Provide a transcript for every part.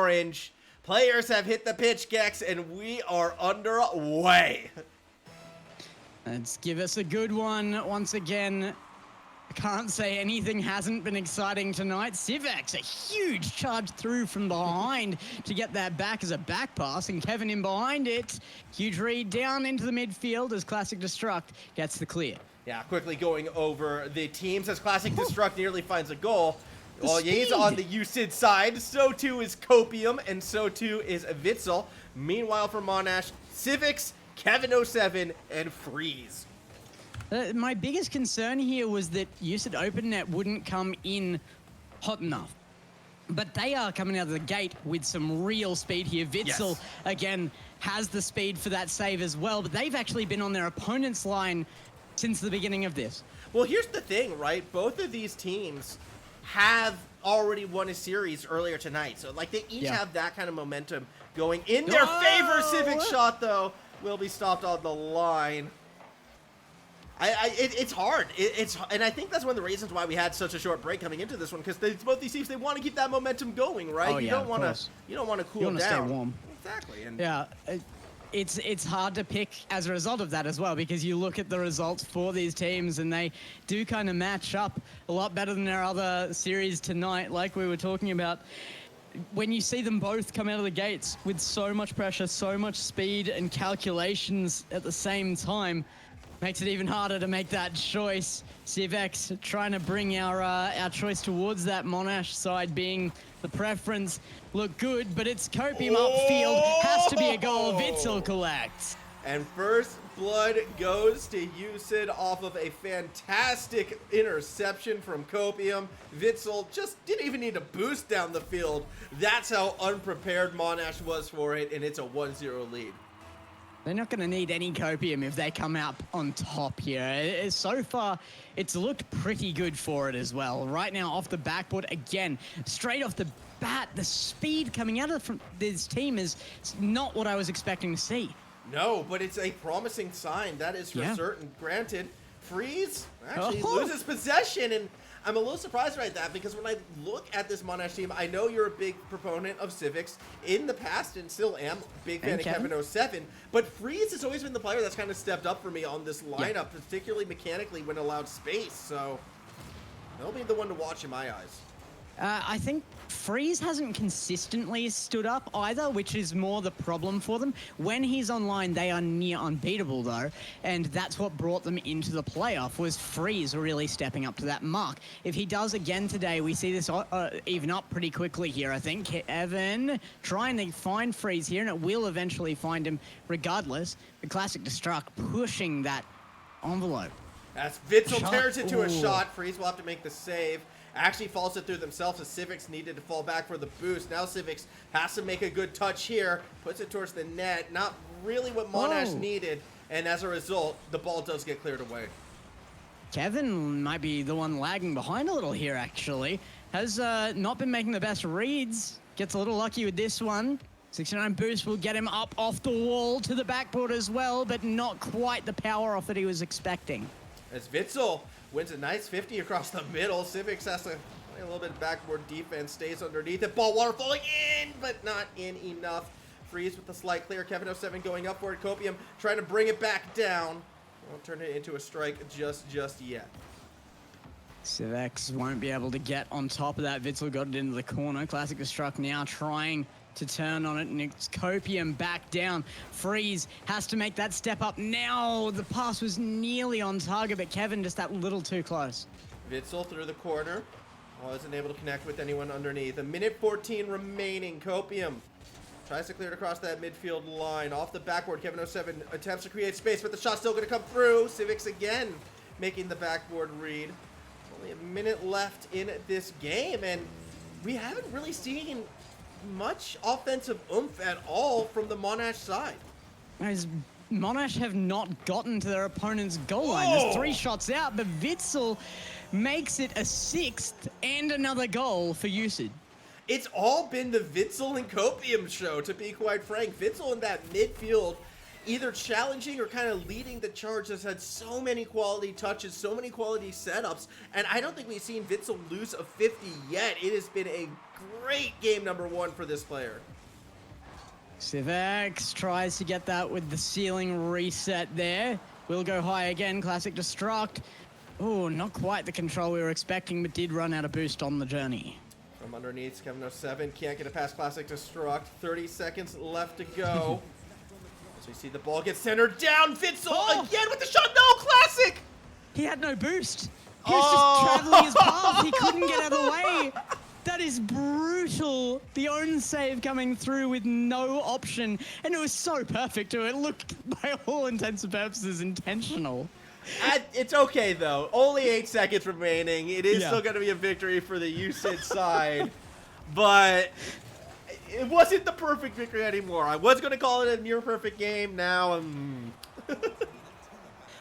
orange. Players have hit the pitch, Gex, and we are underway. Let's give us a good one once again. I can't say anything hasn't been exciting tonight. Civex, a huge charge through from behind to get that back as a back pass, and Kevin in behind it. Huge read down into the midfield as Classic Destruct gets the clear. Yeah, quickly going over the teams as Classic Destruct nearly finds a goal. Well, he's on the USYD side. So too is Copium, and so too is Witzel. Meanwhile, for Monash, Civics, Kevin07, and Freeze. My biggest concern here was that USYD Open Net wouldn't come in hot enough. But they are coming out of the gate with some real speed here. Witzel, again, has the speed for that save as well, but they've actually been on their opponent's line since the beginning of this. Well, here's the thing, right? Both of these teams have already won a series earlier tonight. So, like, they each have that kind of momentum going in their favor. Civic shot, though, will be stopped on the line. It's hard. And I think that's one of the reasons why we had such a short break coming into this one, because both these teams, they want to keep that momentum going, right? Oh, you don't want to cool down. Stay warm. Exactly. And yeah. It's hard to pick as a result of that as well, because you look at the results for these teams and they do kind of match up a lot better than their other series tonight, like we were talking about. When you see them both come out of the gates with so much pressure, so much speed and calculations at the same time, makes it even harder to make that choice. Civex trying to bring our choice towards that Monash side being the preference. Look good, but it's Copium upfield. Has to be a goal. Witzel collects. And first blood goes to USYD off of a fantastic interception from Copium. Witzel just didn't even need to boost down the field. That's how unprepared Monash was for it, and it's a 1-0 lead. They're not going to need any Copium if they come out on top here. So far, it's looked pretty good for it as well. Right now, off the backboard, again, straight off the bat, the speed coming out of this team is not what I was expecting to see. No, but it's a promising sign, that is for certain. Granted, Freeze actually loses possession, and I'm a little surprised by that, because when I look at this Monash team, I know you're a big proponent of Civics in the past, and still am a big fan of Kevin07, but Freeze has always been the player that's kind of stepped up for me on this lineup, particularly mechanically when allowed space, so he'll be the one to watch in my eyes. I think Freeze hasn't consistently stood up either, which is more the problem for them. When he's online, they are near unbeatable, though, and that's what brought them into the playoff, was Freeze really stepping up to that mark. If he does again today, we see this even up pretty quickly here, I think. Evan trying to find Freeze here, and it will eventually find him regardless. The Classic Destruct pushing that envelope. As Witzel tears into a shot, Freeze will have to make the save. Actually falls it through themselves as Civics needed to fall back for the boost. Now Civics has to make a good touch here, puts it towards the net. Not really what Monash needed, and as a result, the ball does get cleared away. Kevin might be the one lagging behind a little here, actually. Has not been making the best reads. Gets a little lucky with this one. 69 boost will get him up off the wall to the backboard as well, but not quite the power off that he was expecting. As Witzel wins a nice 50 across the middle. Civics has to play a little bit of backboard defense, stays underneath it. Ball water falling in, but not in enough. Freeze with the slight clear. Kevin07 going up for it. Copium trying to bring it back down. Won't turn it into a strike just yet. Civex won't be able to get on top of that. Witzel got it into the corner. Classic Destruct now trying to turn on it, and it's Copium back down. Freeze has to make that step up now. The pass was nearly on target, but Kevin just that little too close. Witzel through the corner. Wasn't able to connect with anyone underneath. A minute 14 remaining. Copium tries to clear it across that midfield line. Off the backboard, Kevin07 attempts to create space, but the shot's still going to come through. Civics again making the backboard read. Only a minute left in this game, and we haven't really seen much offensive oomph at all from the Monash side. As Monash have not gotten to their opponent's goal line. There's 3 shots out, but Witzel makes it a 6th and another goal for USYD. It's all been the Witzel and Copium show, to be quite frank. Witzel in that midfield either challenging or kind of leading the charge, has had so many quality touches, so many quality setups, and I don't think we've seen Witsel lose a 50 yet. It has been a great game number 1 for this player. Civex tries to get that with the ceiling reset there. Will go high again, classic destruct. Oh, not quite the control we were expecting, but did run out of boost on the journey. From underneath, Kevin07 can't get it past classic destruct. 30 seconds left to go. As we see the ball get centered down, Witsel again with the shot. No, classic! He had no boost. He was just traveling his path. He couldn't get out of the way. That is brutal. The own save coming through with no option. And it was so perfect too. It looked, by all intents and purposes, intentional. It's okay, though. Only 8 seconds remaining. It is still going to be a victory for the USYD side. But it wasn't the perfect victory anymore. I was going to call it a near-perfect game. Now,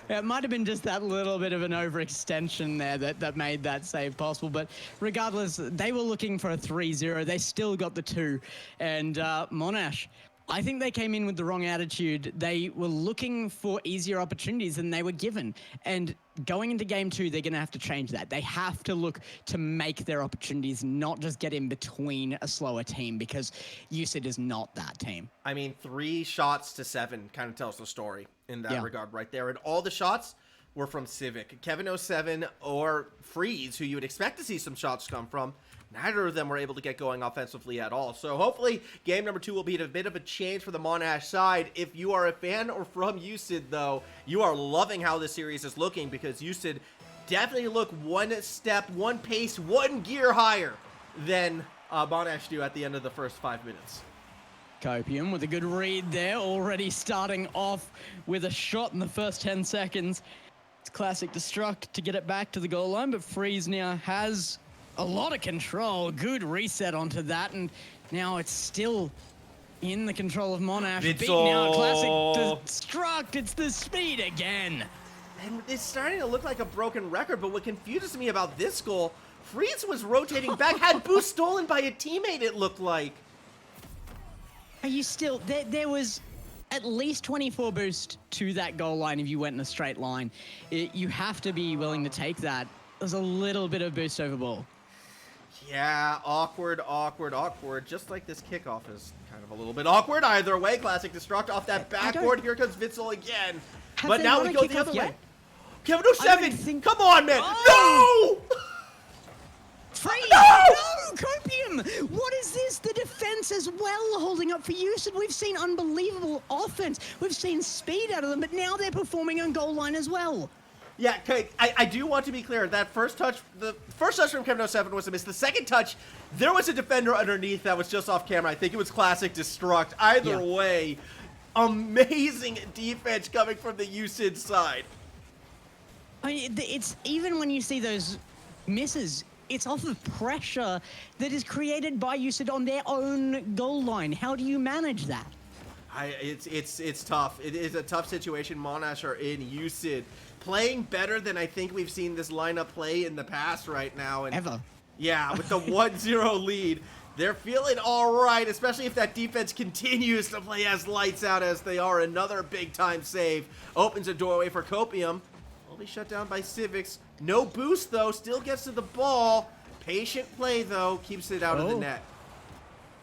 Yeah, it might have been just that little bit of an overextension there that made that save possible. But regardless, they were looking for a 3-0. They still got the 2. And Monash, I think they came in with the wrong attitude. They were looking for easier opportunities than they were given. And going into game 2, they're going to have to change that. They have to look to make their opportunities, not just get in between a slower team, because USYD is not that team. I mean, 3 shots to 7 kind of tells the story in that regard right there. And all the shots were from Civic. Kevin07 or Freeze, who you would expect to see some shots come from, neither of them were able to get going offensively at all. So hopefully game number 2 will be a bit of a change for the Monash side. If you are a fan or from USYD, though, you are loving how this series is looking, because USYD definitely look 1 step, 1 pace, 1 gear higher than Monash do at the end of the first 5 minutes. Copium with a good read there, already starting off with a shot in the first 10 seconds. It's classic destruct to get it back to the goal line, but Freeze now has a lot of control. Good reset onto that, and now it's still in the control of Monash. Beat now, classic destruct. It's the speed again. And it's starting to look like a broken record, but what confuses me about this goal, Freeze was rotating back, had boost stolen by a teammate, it looked like. Are you still... There was at least 24 boost to that goal line if you went in a straight line. You have to be willing to take that. There's a little bit of boost over ball. Yeah, awkward. Just like this kickoff is kind of a little bit awkward. Either way, classic destruct off that backboard. Here comes Witsel again. But now we go the other way. Kevin07, come on, man. No! Freeze! No! No! Copium! What is this? The defense as well holding up for USYD. We've seen unbelievable offense. We've seen speed out of them, but now they're performing on goal line as well. Yeah, okay, I do want to be clear. That first touch, the first touch from Kevin07 was a miss. The second touch, there was a defender underneath that was just off camera. I think it was classic destruct. Either way, amazing defense coming from the USYD side. I mean, it's even when you see those misses, it's off of pressure that is created by USYD on their own goal line. How do you manage that? It's tough. It is a tough situation. Monash are in. USYD playing better than I think we've seen this lineup play in the past right now. And ever. Yeah, with the 1-0 lead, they're feeling all right, especially if that defense continues to play as lights out as they are. Another big-time save opens a doorway for Copium. Will be shut down by Civics. No boost, though. Still gets to the ball. Patient play, though. Keeps it out of the net.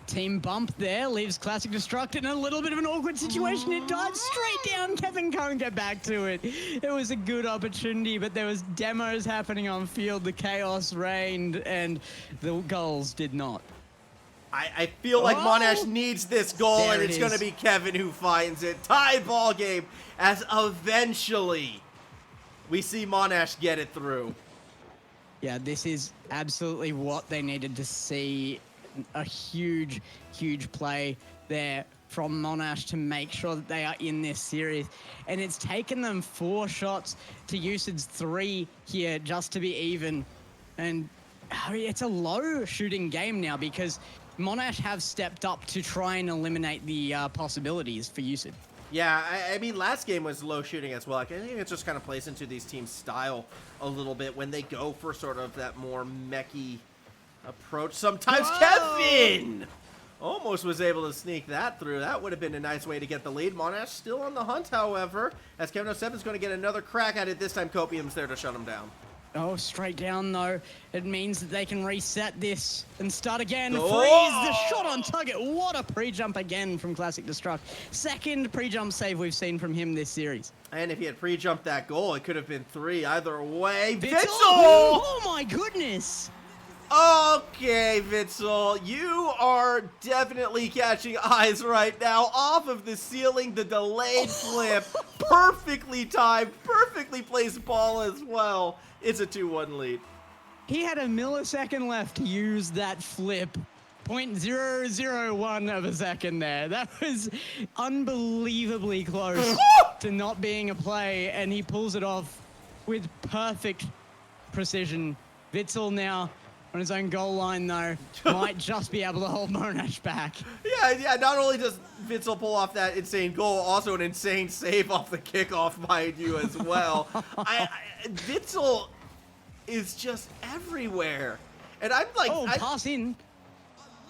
Team bump there, leaves Classic Destruct in a little bit of an awkward situation. It dives straight down. Kevin can't get back to it. It was a good opportunity, but there was demos happening on field. The chaos reigned, and the goals did not. I feel like Monash needs this goal, and it's going to be Kevin who finds it. Tie ball game, as eventually we see Monash get it through. Yeah, this is absolutely what they needed to see. A huge play there from Monash to make sure that they are in this series. And it's taken them 4 shots to USYD's 3 here just to be even. And I mean, it's a low shooting game now because Monash have stepped up to try and eliminate the possibilities for USYD. Yeah, I mean, last game was low shooting as well. I think it just kind of plays into these teams' style a little bit when they go for sort of that more mechy approach. Sometimes Kevin! Almost was able to sneak that through. That would have been a nice way to get the lead. Monash still on the hunt, however, as Kevin 07 is going to get another crack at it. This time, Copium's there to shut him down. Oh, straight down, though. It means that they can reset this and start again. Oh! Freeze the shot on target. What a pre-jump again from Classic Destruct. Second pre-jump save we've seen from him this series. And if he had pre-jumped that goal, it could have been 3 either way. Witsel! Witsel! Oh, my goodness. Okay, Witsel, you are definitely catching eyes right now off of the ceiling, the delayed flip. Perfectly timed, perfectly placed ball as well. It's a 2-1 lead. He had a millisecond left to use that flip. 0.001 of a second there. That was unbelievably close to not being a play, and he pulls it off with perfect precision. Witsel now on his own goal line, though, might just be able to hold Monash back. Yeah, not only does Witsel pull off that insane goal, also an insane save off the kickoff, mind you, as well. Witsel is just everywhere. And I'm like... Oh, pass in.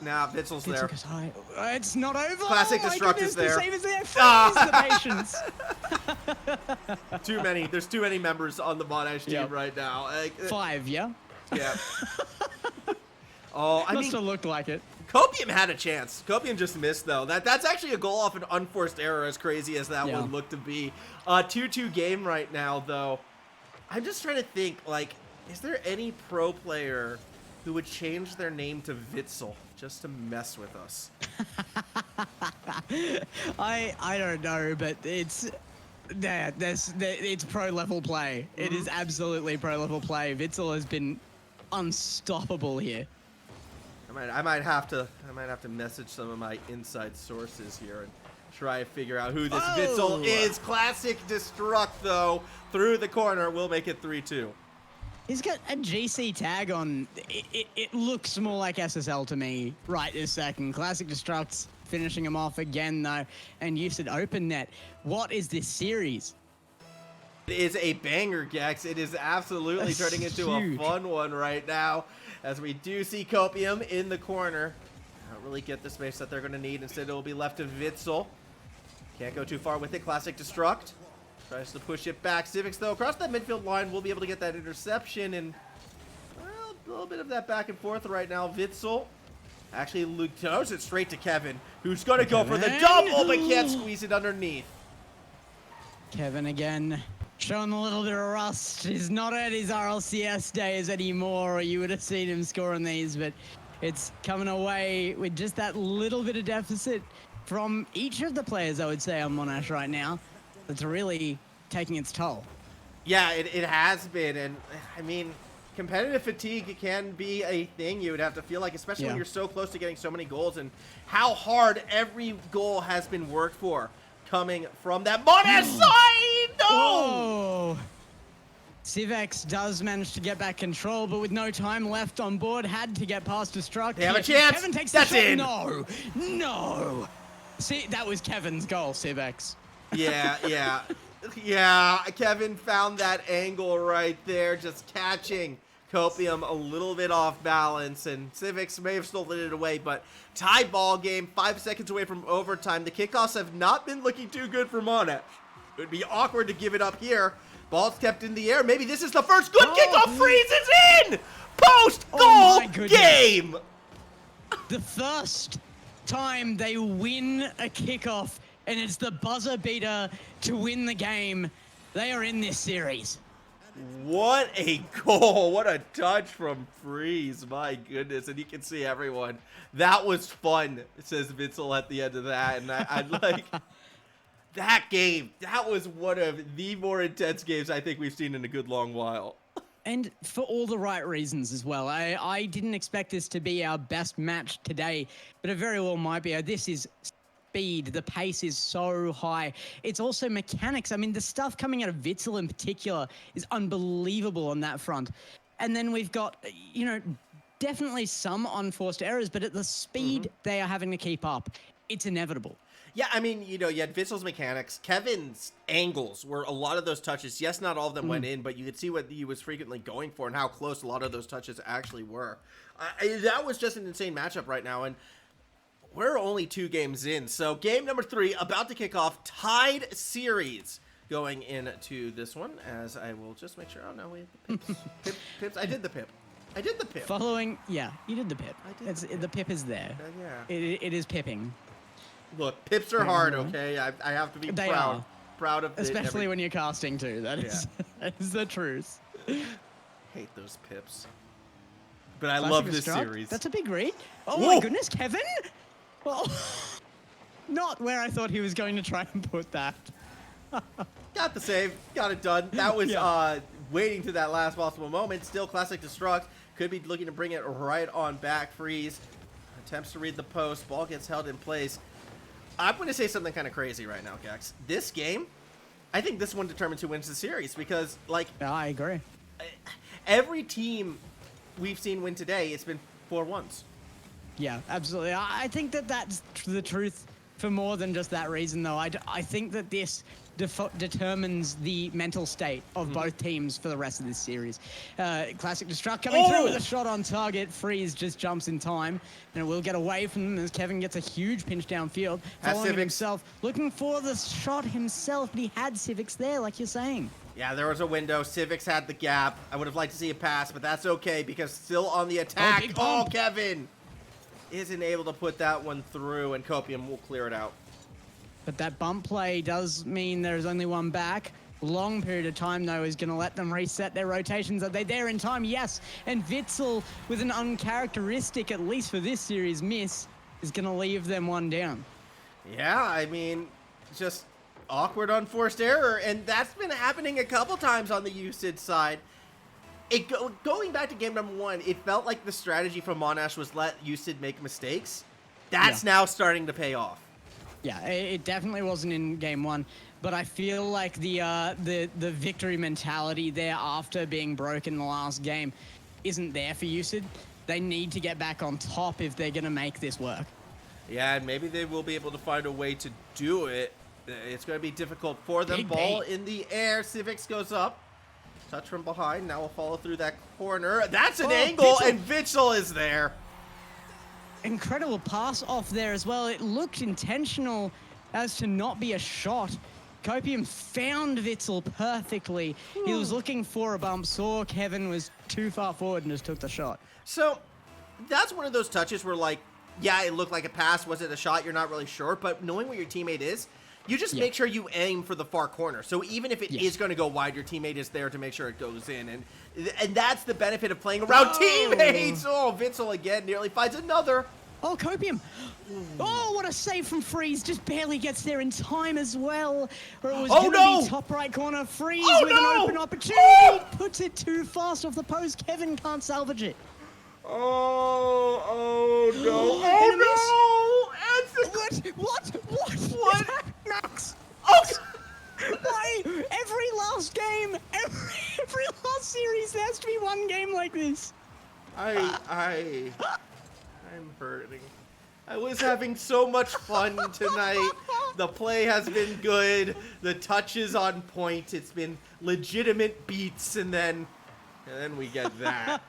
Nah, Witzel's there. Goes high. It's not over. Classic oh, my Destruct goodness, is there. The save is there. Freeze the patience. Too many. There's too many members on the Monash team right now. 5, yeah? Yeah. Oh, I Must mean, have looked like it. Copium had a chance. Copium just missed, though. That's actually a goal off an unforced error, as crazy as that one looked to be. 2-2 game right now, though. I'm just trying to think, like, is there any pro player who would change their name to Witsel just to mess with us? I don't know, but it's pro level play. Mm-hmm. It is absolutely pro level play. Witsel has been unstoppable here. I might have to message some of my inside sources here and try to figure out who this Witsel is. Classic Destruct, though, through the corner will make it 3-2. He's got a GC tag on. It looks more like SSL to me right this second. Classic Destruct's finishing him off again, though, and USYD open net. What is this series? It is a banger, Gex. It is absolutely turning into a fun one right now, as we do see Copium in the corner. Don't really get the space that they're going to need. Instead, it will be left to Witsel. Can't go too far with it. Classic Destruct tries to push it back. Civics, though, across that midfield line, will be able to get that interception. And, well, a little bit of that back and forth right now. Witsel actually throws it straight to Kevin, who's going to go for the double, but can't squeeze it underneath. Kevin again, showing a little bit of rust. He's not at his RLCS days anymore, or you would have seen him scoring these, but it's coming away with just that little bit of deficit from each of the players, I would say, on Monash right now. That's really taking its toll. Yeah, it has been, and I mean, competitive fatigue can be a thing you would have to feel like, especially when you're so close to getting so many goals, and how hard every goal has been worked for coming from that Monash side. No! Oh! Civex does manage to get back control, but with no time left on board, had to get past Destruct. They have a chance. Kevin takes That's the shot. in. No, no. See, that was Kevin's goal, Civex. Yeah. Kevin found that angle right there, just catching Copium a little bit off balance, and Civics may have stolen it away, but tie ball game, 5 seconds away from overtime. The kickoffs have not been looking too good for Monash. It would be awkward to give it up here. Ball's kept in the air. Maybe this is the first good kickoff. Freeze is in! Post-goal game! The first time they win a kickoff, and it's the buzzer beater to win the game. They are in this series. What a goal. What a touch from Freeze. My goodness. And you can see everyone. That was fun, says Witsel at the end of that. And I'd like... That game, that was one of the more intense games I think we've seen in a good long while. And for all the right reasons as well. I didn't expect this to be our best match today, but it very well might be. This is speed. The pace is so high. It's also mechanics. I mean, the stuff coming out of Witsel in particular is unbelievable on that front. And then we've got, you know, definitely some unforced errors, but at the speed they are having to keep up, it's inevitable. Yeah, I mean, you know, you had Witzel's mechanics. Kevin's angles were a lot of those touches. Yes, not all of them went in, but you could see what he was frequently going for and how close a lot of those touches actually were. That was just an insane matchup right now. And We're only 2 games in, so game number 3 about to kick off. Tied series going into this one, as I will just make sure. Oh no, we have the pips. Pips. I did the pip. Following, yeah, you did the pip. I did The pip is there. Yeah. It is pipping. Look, pips are hard, okay? I have to be They proud. are. Proud of Especially when you're casting too. That is, that is the truth. hate those pips. But I Classic love this Destruct. series. That's a big read. Oh Whoa. my goodness, Kevin! Well, not where I thought he was going to try and put that. Got the save. Got it done. That was Yeah. waiting to that last possible moment. Still classic destruct. Could be looking to bring it right on back. Freeze. Attempts to read the post. Ball gets held in place. I'm going to say something kind of crazy right now, Gex. This game, I think this one determines who wins the series because, like, I agree. every team we've seen win today, it's been 4-1s. Yeah, absolutely. I think that that's the truth for more than just that reason, though. I think that this determines the mental state of both teams for the rest of this series. Classic Destruct coming through with a shot on target. Freeze just jumps in time, and it will get away from them as Kevin gets a huge pinch downfield. Following himself, looking for the shot himself, but he had Civics there, like you're saying. Yeah, there was a window. Civics had the gap. I would have liked to see a pass, but that's okay because still on the attack. big Oh, bump. Kevin isn't able to put that one through, and Copium will clear it out. But that bump play does mean there's only one back. Long period of time, though, is going to let them reset their rotations. Are they there in time? Yes. And Witzel, with an uncharacteristic, at least for this series, miss, is going to leave them one down. Yeah, I mean, just awkward unforced error, and that's been happening a couple times on the USYD side. Going back to game number 1, it felt like the strategy from Monash was let USYD make mistakes. That's now starting to pay off. Yeah, it definitely wasn't in game 1, but I feel like the victory mentality there after being broken in the last game isn't there for USYD. They need to get back on top if they're going to make this work. Yeah, and maybe they will be able to find a way to do it. It's going to be difficult for them. Big Ball bait. in the air. Civics goes up. Touch from behind. Now we'll follow through that corner. That's an angle, Witzel. and Witzel is there. Incredible pass off there as well. It looked intentional as to not be a shot. Copium found Witzel perfectly. He was looking for a bump, saw Kevin was too far forward and just took the shot. So that's one of those touches where, like, yeah, it looked like a pass. Was it a shot? You're not really sure. But knowing where your teammate is, you just make sure you aim for the far corner. So even if it is going to go wide, your teammate is there to make sure it goes in. And that's the benefit of playing around teammates. Oh, Witzel again nearly finds another. Oh, Copium. Oh, what a save from Freeze. Just barely gets there in time as well. Or it was going to be top right corner. Freeze with an open opportunity. Puts it too fast off the post. Kevin can't salvage it. Oh no. What? Max? Oh. Why? Every last game, every last series, there has to be one game like this. I'm hurting. I was having so much fun tonight. The play has been good. The touch is on point. It's been legitimate beats, and then we get that.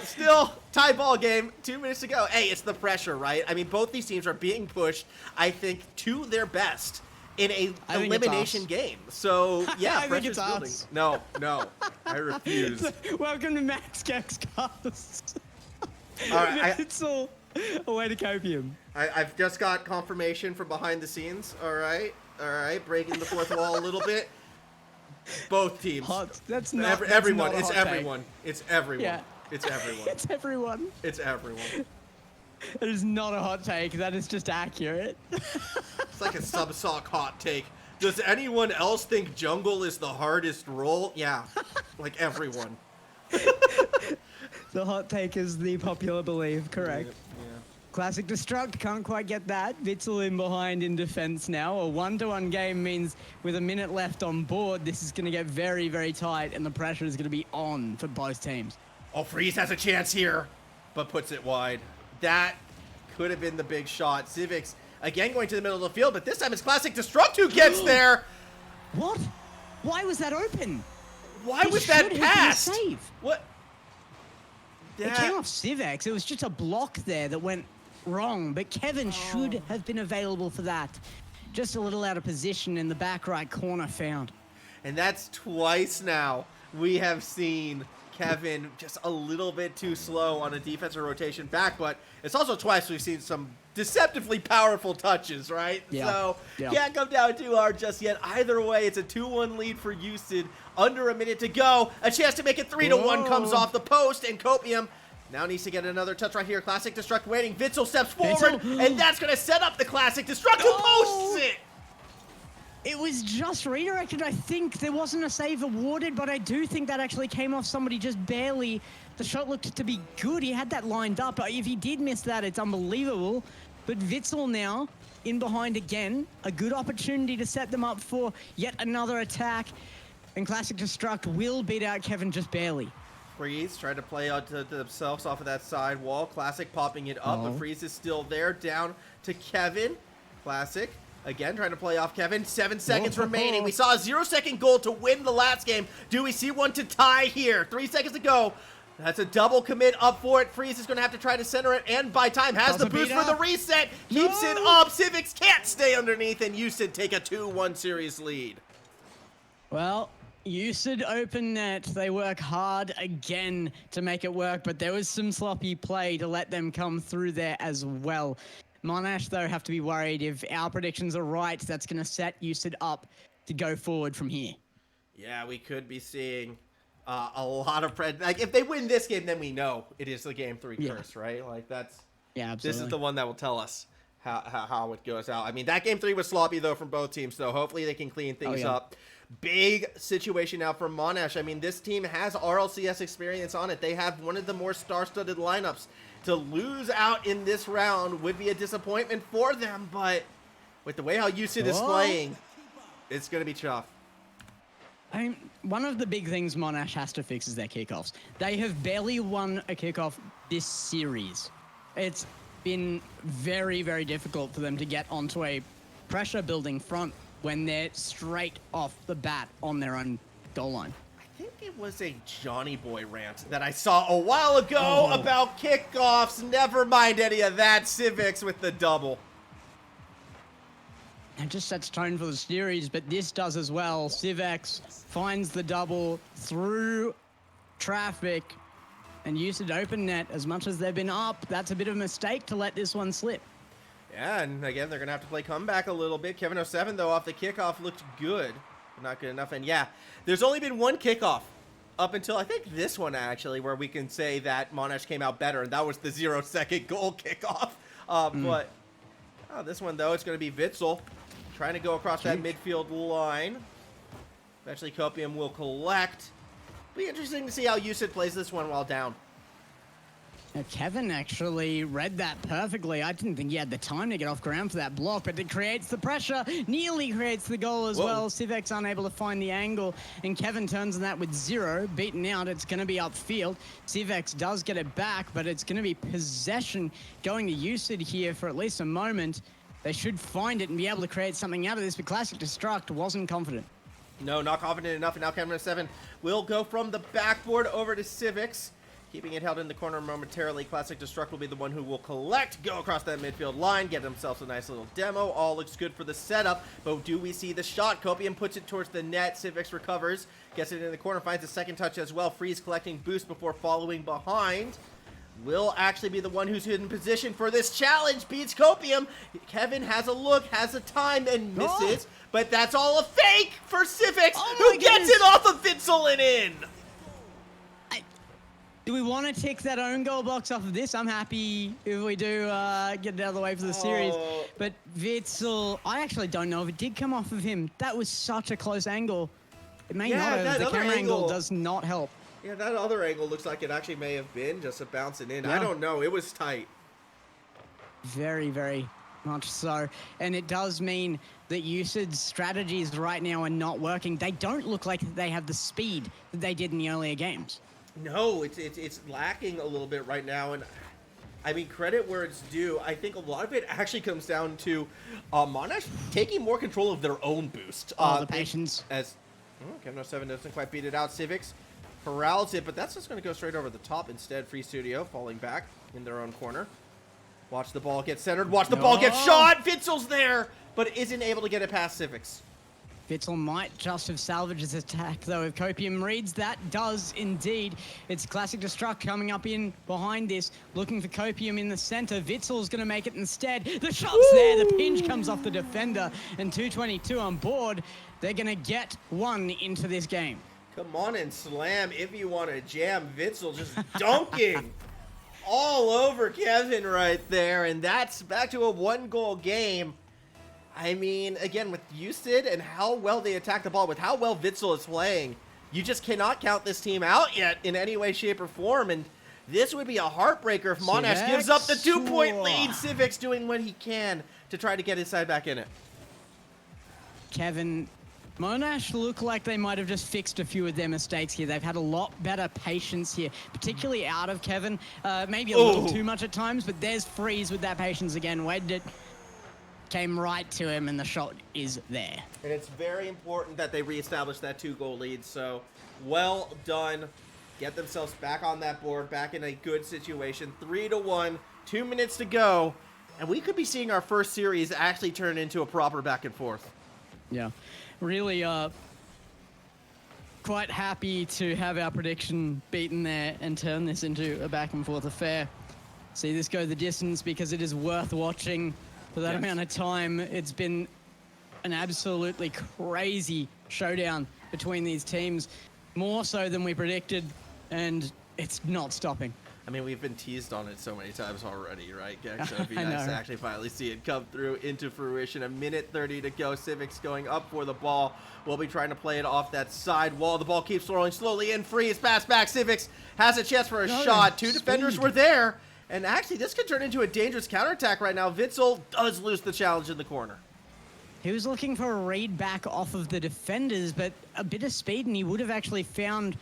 Still, tie ball game. 2 minutes to go. Hey, it's the pressure, right? I mean, both these teams are being pushed, I think, to their best in a elimination game. So, yeah, pressure's building. No, I refuse. Welcome to Max Gex Cast. All right, It's all away to Copium. I've just got confirmation from behind the scenes. All right, breaking the fourth wall a little bit. Both teams. That's not everyone. That's It's not a hot everyone. It's everyone. Yeah. It's everyone. It's everyone. It's everyone. That is not a hot take. That is just accurate. It's like a sub-sock hot take. Does anyone else think jungle is the hardest role? Yeah, like everyone. The hot take is the popular belief, correct. Yeah. Classic Destruct, can't quite get that. Witzel in behind in defense now. A 1-to-1 game means with a minute left on board, this is going to get very, very tight, and the pressure is going to be on for both teams. Oh, Freeze has a chance here, but puts it wide. That could have been the big shot. Civics, again, going to the middle of the field, but this time it's Classic Destruct who gets there. What? Why was that open? Why was that passed? Save. What? It came off Civex. It was just a block there that went wrong, but Kevin should have been available for that. Just a little out of position in the back right corner found. And that's twice now we have seen Kevin just a little bit too slow on a defensive rotation back, but it's also twice we've seen some deceptively powerful touches, right? Yeah. So Yeah. can't come down too hard just yet. Either way, it's a 2-1 lead for USYD. Under a minute to go. A chance to make it 3-1 comes off the post, and Copium now needs to get another touch right here. Classic Destruct waiting. Witzel steps forward, and that's going to set up the Classic Destruct, who posts it! It was just redirected. I think there wasn't a save awarded, but I do think that actually came off somebody just barely. The shot looked to be good. He had that lined up. If he did miss that, it's unbelievable. But Witzel now in behind again. A good opportunity to set them up for yet another attack. And Classic Destruct will beat out Kevin just barely. Freeze tried to play out to themselves off of that side wall. Classic popping it up, but Freeze is still there. Down to Kevin. Classic again trying to play off Kevin. 7 seconds remaining. We saw a 0-second goal to win the last game. Do we see one to tie here? 3 seconds to go. That's a double commit up for it. Freeze is going to have to try to center it, and by time has the boost for the reset. Keeps it up. Civics can't stay underneath, and USYD take a 2-1 series lead. Well, USYD open net. They work hard again to make it work, but there was some sloppy play to let them come through there as well. Monash, though, have to be worried. If our predictions are right, that's going to set USYD up to go forward from here. Yeah, we could be seeing a lot of like if they win this game, then we know it is the game 3 curse, right? Like that's absolutely. This is the one that will tell us how it goes out. I mean, that game 3 was sloppy though from both teams, so hopefully they can clean things up. Big situation now for Monash. I mean, this team has RLCS experience on it. They have one of the more star-studded lineups. To lose out in this round would be a disappointment for them, but with the way how USYD is playing, it's going to be tough. I mean, one of the big things Monash has to fix is their kickoffs. They have barely won a kickoff this series. It's been very, very difficult for them to get onto a pressure-building front when they're straight off the bat on their own goal line. I think it was a Johnny Boy rant that I saw a while ago about kickoffs. Never mind any of that. Civics with the double. It just sets tone for the series, but this does as well. Civex finds the double through traffic and USYD open net. As much as they've been up, that's a bit of a mistake to let this one slip. Yeah, and again, they're going to have to play comeback a little bit. Kevin 07, though, off the kickoff looked good, but not good enough. And yeah, there's only been one kickoff up until, I think, this one, actually, where we can say that Monash came out better, and that was the 0-second goal kickoff. But this one, though, it's going to be Witzel trying to go across that midfield line. Eventually, Copium will collect. Be interesting to see how USYD plays this one while down. Now, Kevin actually read that perfectly. I didn't think he had the time to get off ground for that block, but it creates the pressure, nearly creates the goal as well. Civex unable to find the angle, and Kevin turns on that with 0, beaten out. It's going to be upfield. Civex does get it back, but it's going to be possession going to USYD here for at least a moment. They should find it and be able to create something out of this, but Classic Destruct wasn't confident. No, not confident enough, and now Kevin 07 will go from the backboard over to Civics. Keeping it held in the corner momentarily, Classic Destruct will be the one who will collect, go across that midfield line, get themselves a nice little demo. All looks good for the setup, but do we see the shot? Copium puts it towards the net. Civics recovers, gets it in the corner, finds a second touch as well. Freeze collecting boost before following behind. Will actually be the one who's in position for this challenge. Beats Copium. Kevin has a look, has a time, and misses. But that's all a fake for Civics, who gets it off of Witzel and in. Do we want to tick that own goal box off of this? I'm happy if we do get it out of the way for the series. But Witzel, I actually don't know if it did come off of him. That was such a close angle. It may not have. The camera angle does not help. Yeah, that other angle looks like it actually may have been just a bouncing in. I don't know. It was tight. Very, very much so. And it does mean that USYD's strategies right now are not working. They don't look like they have the speed that they did in the earlier games. No, it's lacking a little bit right now, and I mean, credit where it's due. I think a lot of it actually comes down to Monash taking more control of their own boost. The patience. As Kevin 07 doesn't quite beat it out. Civics corrals it, but that's just going to go straight over the top instead. Free Studio falling back in their own corner. Watch the ball get centered. Watch the ball get shot. Witzel's there, but isn't able to get it past Civics. Witzel might just have salvaged his attack, though. If Copium reads that, does indeed. It's Classic Destruct coming up in behind this, looking for Copium in the center. Witzel's going to make it instead. The shot's there. The pinch comes off the defender, and 222 on board. They're going to get one into this game. Come on and slam if you want to jam. Witzel just dunking all over Kevin right there, and that's back to a 1-goal game. I mean, again, with USYD and how well they attack the ball, with how well Witzel is playing, you just cannot count this team out yet in any way, shape, or form. And this would be a heartbreaker if Monash gives up the 2-point lead. Civics doing what he can to try to get his side back in it. Kevin, Monash look like they might have just fixed a few of their mistakes here. They've had a lot better patience here, particularly out of Kevin. Maybe a little too much at times, but there's Freeze with that patience again. Waited it. Came right to him, and the shot is there. And it's very important that they reestablish that 2-goal lead, so well done. Get themselves back on that board, back in a good situation. 3-1, 2 minutes to go, and we could be seeing our first series actually turn into a proper back and forth. Yeah, really quite happy to have our prediction beaten there and turn this into a back and forth affair. See this go the distance because it is worth watching. For that amount of time, it's been an absolutely crazy showdown between these teams, more so than we predicted, and it's not stopping. I mean, we've been teased on it so many times already, right, Gek? So it'd be nice to actually finally see it come through into fruition. A minute 30 to go. Civics going up for the ball. We'll be trying to play it off that side wall. The ball keeps rolling slowly in. Free is passed back. Civics has a chance for a shot. Two defenders were there. And actually, this could turn into a dangerous counterattack right now. Witzel does lose the challenge in the corner. He was looking for a read back off of the defenders, but a bit of speed, and he would have actually found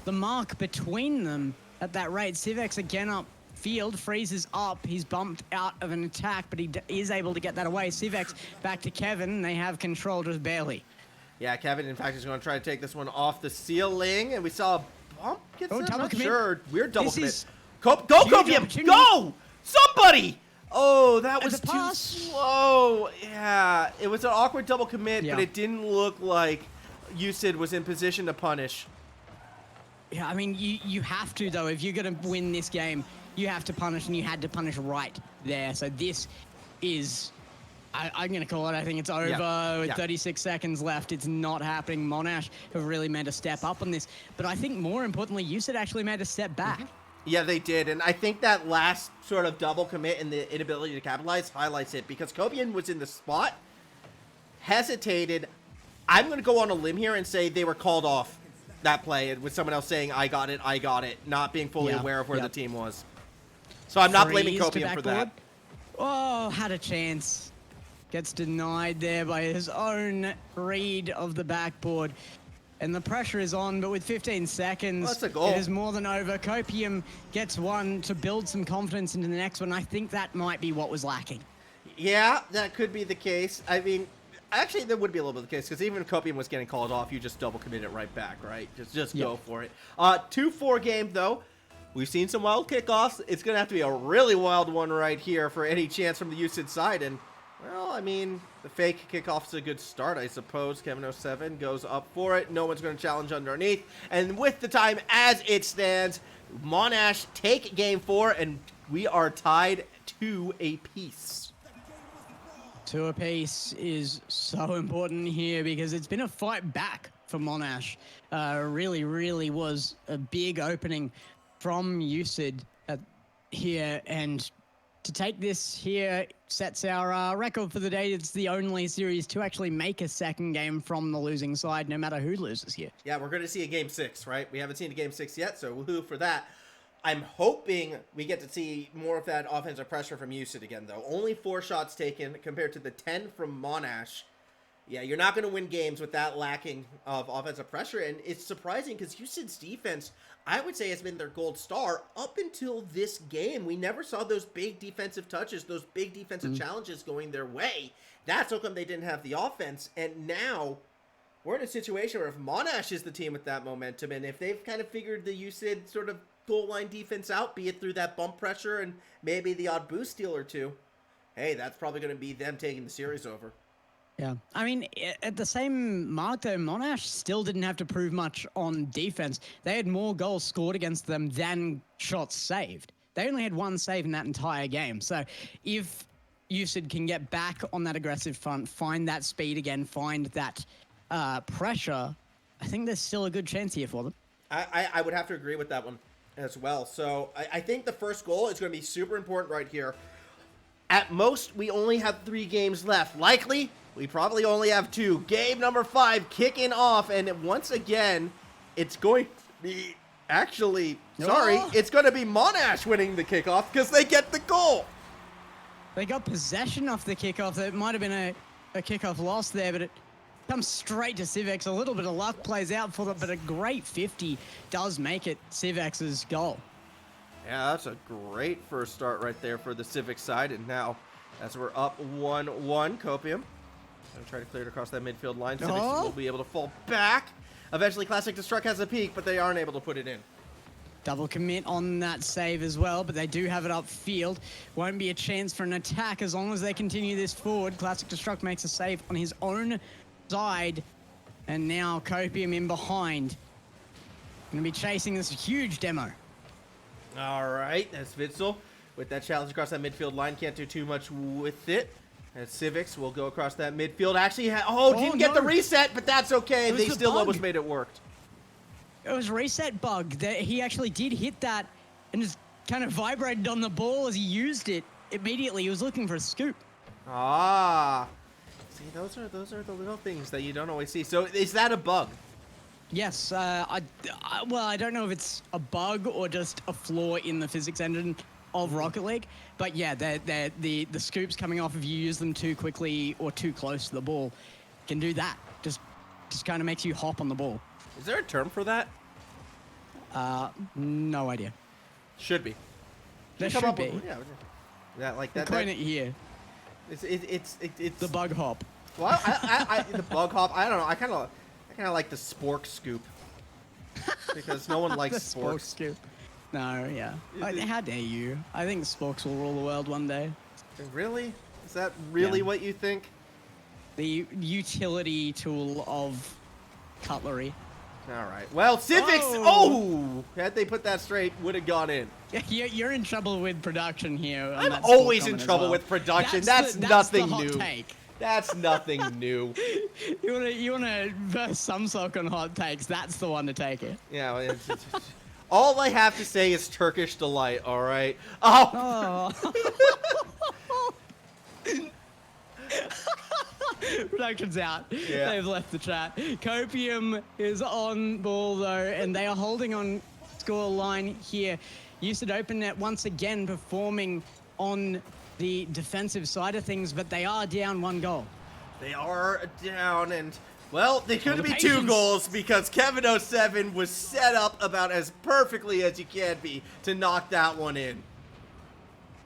the mark between them at that rate. Civex again up field, freezes up. He's bumped out of an attack, but he is able to get that away. Civex back to Kevin. They have control just barely. Yeah, Kevin, in fact, is going to try to take this one off the ceiling, and we saw a bump get set. I'm not sure. Weird double commit. Go, Copium! Go! Somebody! Oh, that was too slow. Yeah, it was an awkward double commit, but it didn't look like USYD was in position to punish. Yeah, I mean, you have to, though. If you're going to win this game, you have to punish, and you had to punish right there. So this is... I'm going to call it. I think it's over with 36 seconds left. It's not happening. Monash have really made a step up on this. But I think more importantly, USYD actually made a step back. Yeah, they did, and I think that last sort of double commit and the inability to capitalize highlights it, because Copian was in the spot, hesitated. I'm going to go on a limb here and say they were called off that play, with someone else saying, I got it, not being fully aware of where the team was. So I'm not blaming Copian for that. Oh, had a chance. Gets denied there by his own read of the backboard. And the pressure is on, but with 15 seconds, it is more than over. Copium gets one to build some confidence into the next one. I think that might be what was lacking. Yeah, that could be the case. I mean, actually, that would be a little bit the case, because even if Copium was getting called off, you just double commit it right back, right? Just go for it. 2-4 game, though. We've seen some wild kickoffs. It's going to have to be a really wild one right here for any chance from the USYD side. And, well, I mean, the fake kickoff's a good start, I suppose. Kevin07 goes up for it. No one's going to challenge underneath. And with the time as it stands, Monash take game 4, and we are tied 2 apiece. 2 apiece is so important here because it's been a fight back for Monash. Really, really was a big opening from USYD here, and to take this here sets our record for the day. It's the only series to actually make a second game from the losing side, no matter who loses here. Yeah, we're going to see a game 6, right? We haven't seen a game 6 yet, so woohoo for that. I'm hoping we get to see more of that offensive pressure from USYD again, though. Only 4 shots taken compared to the 10 from Monash. Yeah, you're not going to win games with that lacking of offensive pressure, and it's surprising because USYD's defense, I would say, has been their gold star up until this game. We never saw those big defensive touches, those big defensive challenges going their way. That's how come they didn't have the offense, and now we're in a situation where if Monash is the team with that momentum, and if they've kind of figured the USYD sort of goal line defense out, be it through that bump pressure and maybe the odd boost steal or two, hey, that's probably going to be them taking the series over. Yeah. I mean, at the same mark, though, Monash still didn't have to prove much on defense. They had more goals scored against them than shots saved. They only had one save in that entire game. So if USYD can get back on that aggressive front, find that speed again, find that pressure, I think there's still a good chance here for them. I would have to agree with that one as well. So I think the first goal is going to be super important right here. At most, we only have 3 games left. Likely, we probably only have 2. Game number 5 kicking off, and once again, it's going to be it's going to be Monash winning the kickoff because they get the goal. They got possession off the kickoff. It might have been a kickoff loss there, but it comes straight to Civex. A little bit of luck plays out for them, but a great 50 does make it Civex's goal. Yeah, that's a great first start right there for the Civic side. And now, as we're up 1-1, Copium gonna try to clear it across that midfield line. Civic will be able to fall back. Eventually, Classic Destruct has a peak, but they aren't able to put it in. Double commit on that save as well, but they do have it upfield. Won't be a chance for an attack as long as they continue this forward. Classic Destruct makes a save on his own side, and now Copium in behind. Gonna be chasing this huge demo. All right, that's Witzel with that challenge across that midfield line. Can't do too much with it. As Civics will go across that midfield. Actually, didn't get the reset, but that's okay. They still almost made it work. It was a reset bug. That he actually did hit that and just kind of vibrated on the ball as he used it. Immediately, he was looking for a scoop. Ah. See, those are the little things that you don't always see. So is that a bug? Yes. Well, I don't know if it's a bug or just a flaw in the physics engine of Rocket League, but yeah, the scoops coming off if you use them too quickly or too close to the ball can do that. Just kind of makes you hop on the ball. Is there a term for that? No idea. Should be. There should be. Yeah, like that. Coin it here. It's The bug hop. Well, I the bug hop. I don't know. I kind of like the spork scoop because no one likes The sporks. scoop. No, yeah. How dare you? I think sporks will rule the world one day. Really? Is that really what you think? The utility tool of cutlery. All right. Well, Civics. Oh, had they put that straight, would have gone in. Yeah, you're in trouble with production here. I'm always in trouble with production. That's nothing new. Take. That's nothing new. You wanna verse some sock on hot takes? That's the one to take it. Yeah. Well, it's all I have to say is Turkish delight. All right. Oh. Production's out. Yeah. They've left the chat. Copium is on ball though, and they are holding on score line here. USYD Open Net once again performing on the defensive side of things, but they are down 1 goal. They are down, and well, they could be 2 goals because Kevin 07 was set up about as perfectly as you can be to knock that one in.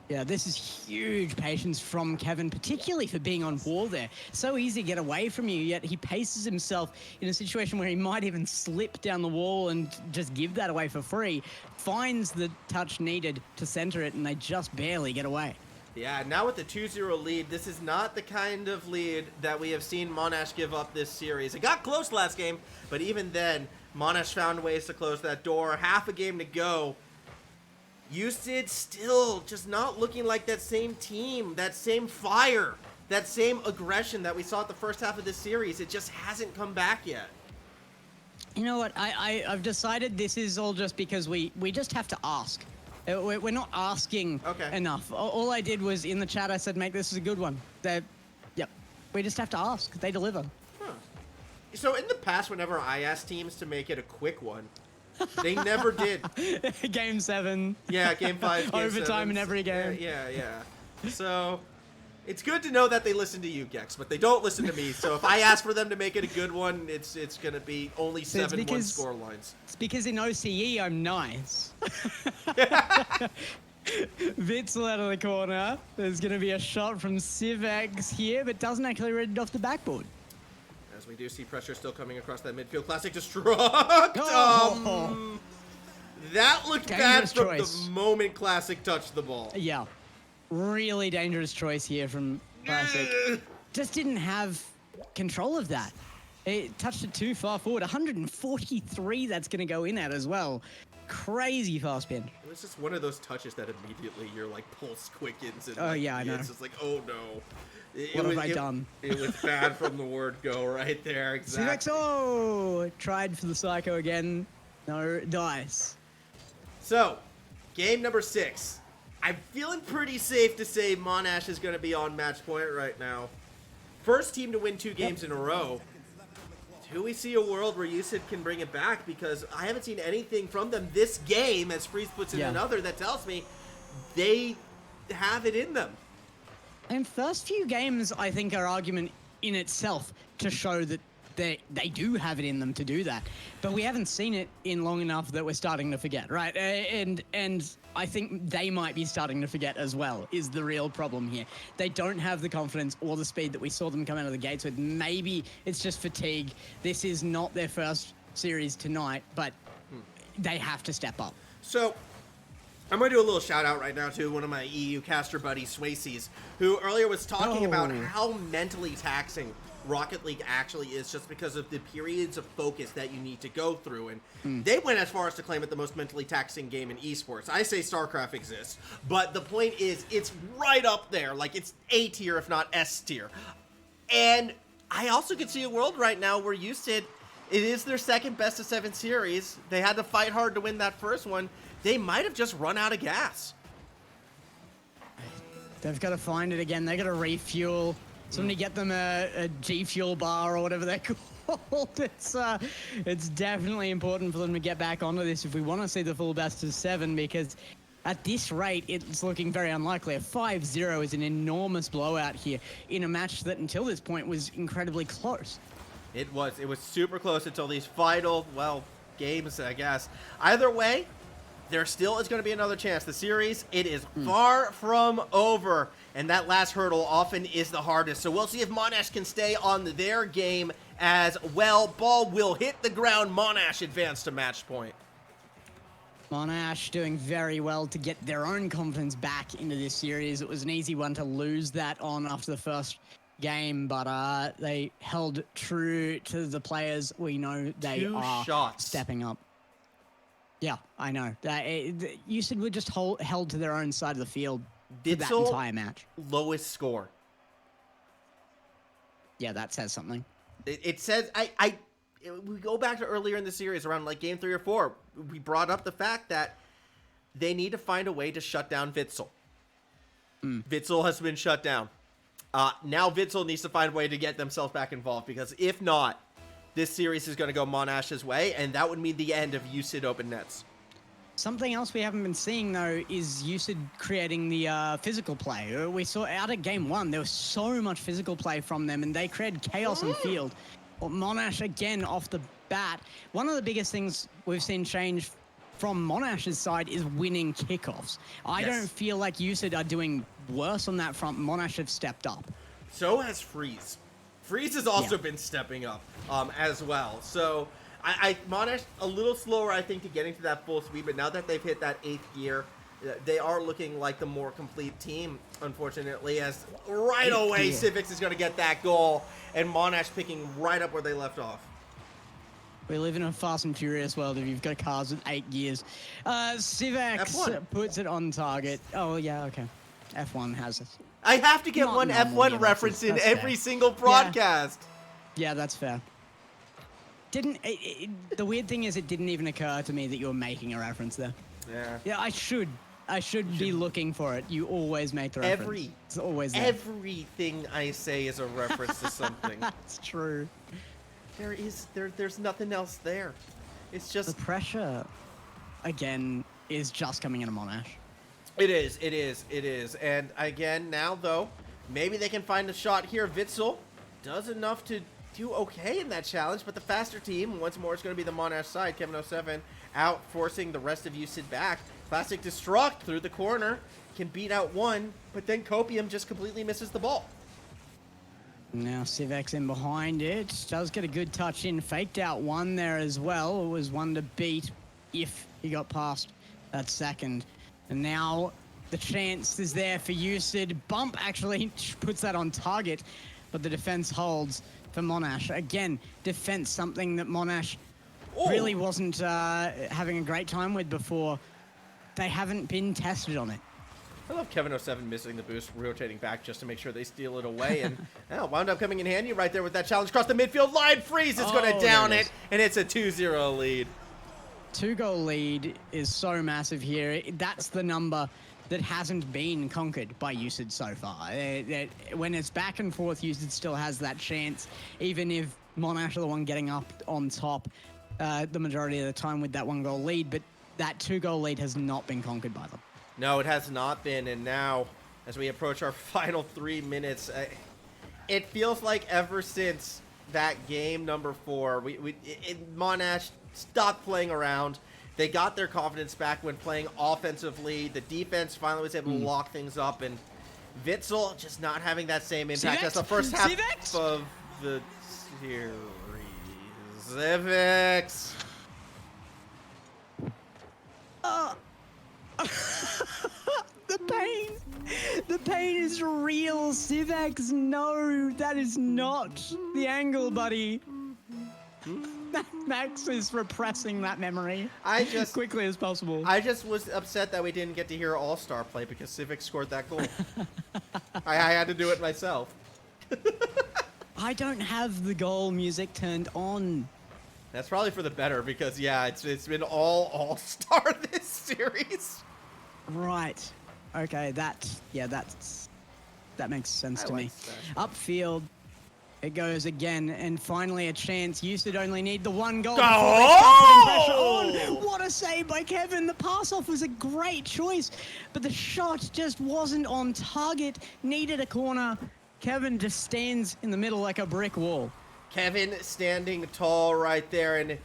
Yeah, this is huge patience from Kevin, particularly for being on wall there. So easy to get away from you, yet he paces himself in a situation where he might even slip down the wall and just give that away for free. Finds the touch needed to center it, and they just barely get away. Yeah, now with the 2-0 lead, this is not the kind of lead that we have seen Monash give up this series. It got close last game, but even then, Monash found ways to close that door. Half a game to go. USYD still just not looking like that same team, that same fire, that same aggression that we saw at the first half of this series. It just hasn't come back yet. You know what? I've decided this is all just because we just have to ask. We're not asking enough. All I did was in the chat, I said, make this a good one. Yep. We just have to ask. They deliver. Huh. So in the past, whenever I asked teams to make it a quick one, they never did. Game 7. Yeah, game 5. Game Overtime 7s. in every game. Yeah. So it's good to know that they listen to you, Gex, but they don't listen to me. So if I ask for them to make it a good one, it's going to be only 7-1 score lines. It's because in OCE, I'm nice. Witzel out of the corner. There's going to be a shot from Civex here, but doesn't actually read it off the backboard. As we do see pressure still coming across that midfield. Classic Destruct! That looked Dangerous bad from choice. the moment Classic touched the ball. Yeah. Really dangerous choice here from Classic. Just didn't have control of that. It touched it too far forward. 143 that's going to go in at as well. Crazy fast pin. It was just one of those touches that immediately your like pulse quickens and Oh, like, yeah, I know. it's just like, oh no. What have I done? It was bad from the word go right there. Exactly. CXO tried for the Psycho again. No dice. So, game number 6. I'm feeling pretty safe to say Monash is going to be on match point right now. First team to win 2 games in a row. Do we see a world where USYD can bring it back? Because I haven't seen anything from them this game, as Freeze puts in another, that tells me they have it in them. And first few games, I think, are argument in itself to show that they do have it in them to do that. But we haven't seen it in long enough that we're starting to forget, right? And I think they might be starting to forget as well, is the real problem here. They don't have the confidence or the speed that we saw them come out of the gates with. Maybe it's just fatigue. This is not their first series tonight, but they have to step up. So, I'm going to do a little shout out right now to one of my EU caster buddies, Swayces, who earlier was talking about how mentally taxing Rocket League actually is, just because of the periods of focus that you need to go through. And they went as far as to claim it the most mentally taxing game in esports. I say StarCraft exists, but the point is it's right up there. Like, it's A tier, if not S tier. And I also could see a world right now where USYD, it is their second best of 7 series. They had to fight hard to win that first one. They might have just run out of gas. They've got to find it again. They got to refuel. Somebody get them a G Fuel bar or whatever they're called. It's definitely important for them to get back onto this if we want to see the full best of 7, because at this rate, it's looking very unlikely. A 5-0 is an enormous blowout here in a match that until this point was incredibly close. It was super close until these final, well, games, I guess. Either way, there still is going to be another chance. The series, it is far from over, and that last hurdle often is the hardest. So we'll see if Monash can stay on their game as well. Ball will hit the ground. Monash advance to match point. Monash doing very well to get their own confidence back into this series. It was an easy one to lose that on after the first game, but they held true to the players. We know they 2 are shots. stepping up. Yeah, I know. USYD were just held to their own side of the field for that entire match. Lowest score. Yeah, that says something. It says, we go back to earlier in the series, around like game 3 or 4, we brought up the fact that they need to find a way to shut down Witsel. Witsel has been shut down. Now Witsel needs to find a way to get themselves back involved, because if not, this series is going to go Monash's way, and that would mean the end of USYD Open Nets. Something else we haven't been seeing, though, is USYD creating the physical play. We saw out at Game 1, there was so much physical play from them, and they created chaos on the field. Well, Monash, again, off the bat. One of the biggest things we've seen change from Monash's side is winning kickoffs. I don't feel like USYD are doing worse on that front. Monash have stepped up. So has Freeze. Freeze has also been stepping up as well. So Monash a little slower, I think, to getting to that full speed, but now that they've hit that 8th gear, they are looking like the more complete team, unfortunately, as right away Civics is going to get that goal, and Monash picking right up where they left off. We live in a Fast and Furious world if you've got cars with 8 gears. Civex F1 puts it on target. Oh, yeah, okay. F1 has it. I have to get one F1 reference in every single broadcast. Yeah, that's fair. The weird thing is it didn't even occur to me that you were making a reference there. Yeah. Yeah, I should be looking for it. You always make the reference. It's always there. Everything I say is a reference to something. That's true. There's nothing else there. It's just the pressure again is just coming into Monash. It is. And again, now though, maybe they can find a shot here. Witsel does enough to do okay in that challenge, but the faster team, once more, it's going to be the Monash side. Kevin07 out, forcing the rest of USYD back. Classic Destruct through the corner, can beat out one, but then Copium just completely misses the ball. Now Civex in behind it, does get a good touch in, faked out one there as well. It was one to beat. if he got past that second. And now the chance is there for USYD. Bump actually puts that on target, but the defense holds for Monash. Again, defense, something that Monash really wasn't having a great time with before. They haven't been tested on it. I love Kevin07 missing the boost, rotating back just to make sure they steal it away, and wound up coming in handy right there with that challenge across the midfield line. Freeze is going to down it, and it's a 2-0 lead. 2-goal lead is so massive here. That's the number that hasn't been conquered by USYD so far. When it's back and forth, USYD still has that chance, even if Monash are the one getting up on top the majority of the time with that 1-goal lead, but that 2-goal lead has not been conquered by them. No, it has not been, and now, as we approach our final 3 minutes, it feels like ever since that game number 4, Monash stopped playing around. They got their confidence back when playing offensively. The defense finally was able to lock things up, and Witsel just not having that same impact as the first half of the series. Civics! The pain is real, Civex. No, that is not the angle, buddy. Max is repressing that memory as quickly as possible. I just was upset that we didn't get to hear All-Star play because Civic scored that goal. I had to do it myself. I don't have the goal music turned on. That's probably for the better because, yeah, it's been all All-Star this series. Right. Okay, that makes sense to me. Upfield, it goes again, and finally a chance. USYD only need the 1 goal before they start putting pressure on. What a save by Kevin. The pass-off was a great choice, but the shot just wasn't on target. Needed a corner. Kevin just stands in the middle like a brick wall. Kevin standing tall right there, and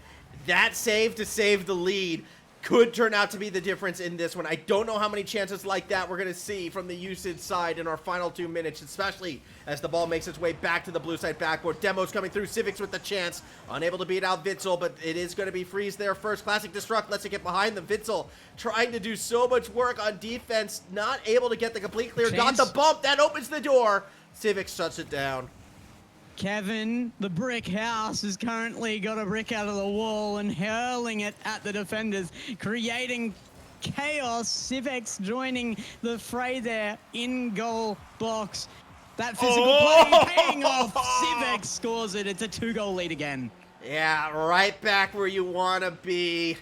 that save to save the lead could turn out to be the difference in this one. I don't know how many chances like that we're going to see from the USYD side in our final 2 minutes, especially as the ball makes its way back to the blue side backboard. Demo's coming through, Civics with the chance. Unable to beat out Witsel, but it is going to be Freeze there first. Classic Destruct lets it get behind them. Witsel trying to do so much work on defense, not able to get the complete clear. Got the bump, that opens the door. Civics shuts it down. Kevin, the brick house, has currently got a brick out of the wall and hurling it at the defenders, creating chaos. Civex joining the fray there in goal box. That physical play paying off. Civex scores it. It's a 2-goal lead again. Yeah, right back where you want to be.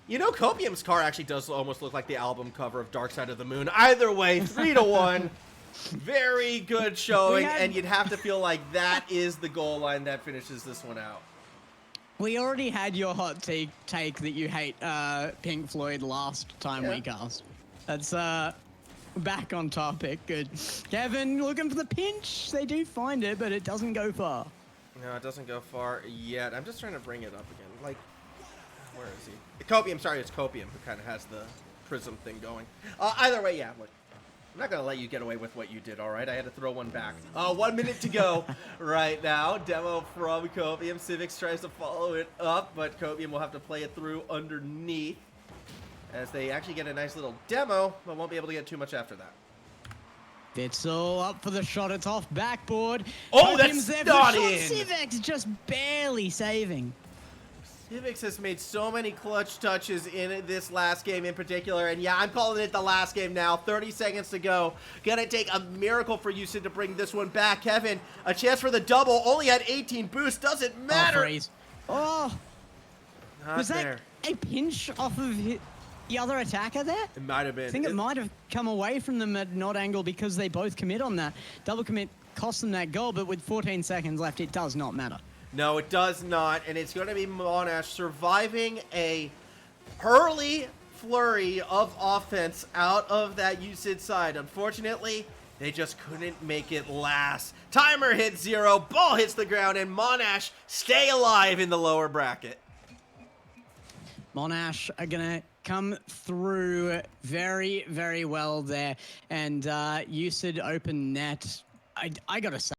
You know, Copium's car actually does almost look like the album cover of Dark Side of the Moon. Either way, 3-1. Very good showing, and you'd have to feel like that is the goal line that finishes this one out. We already had your hot take that you hate Pink Floyd last time we cast. That's back on topic. Good. Kevin looking for the pinch. They do find it, but it doesn't go far. No, it doesn't go far yet. I'm just trying to bring it up again. Like, where is he? Copium, sorry, it's Copium who kind of has the prism thing going. Either way, yeah, look. I'm not going to let you get away with what you did, all right? I had to throw one back. 1 minute to go right now. Demo from Copium. Civics tries to follow it up, but Copium will have to play it through underneath as they actually get a nice little demo, but won't be able to get too much after that. Witsel up for the shot. It's off backboard. Oh, Copium's that's there not for the in! shot. Civex just barely saving. Civics has made so many clutch touches in this last game in particular, and yeah, I'm calling it the last game now. 30 seconds to go. Gonna take a miracle for USYD to bring this one back. Kevin, a chance for the double. Only had 18 boost. Doesn't matter. Was that a pinch off of the other attacker there? It might have been. I think it might have come away from them at not angle because they both commit on that. Double commit cost them that goal, but with 14 seconds left, it does not matter. No, it does not, and it's going to be Monash surviving a early flurry of offense out of that USYD side. Unfortunately, they just couldn't make it last. Timer hits 0, ball hits the ground, and Monash stay alive in the lower bracket. Monash are going to come through very, very well there, and USYD open net. I got to say,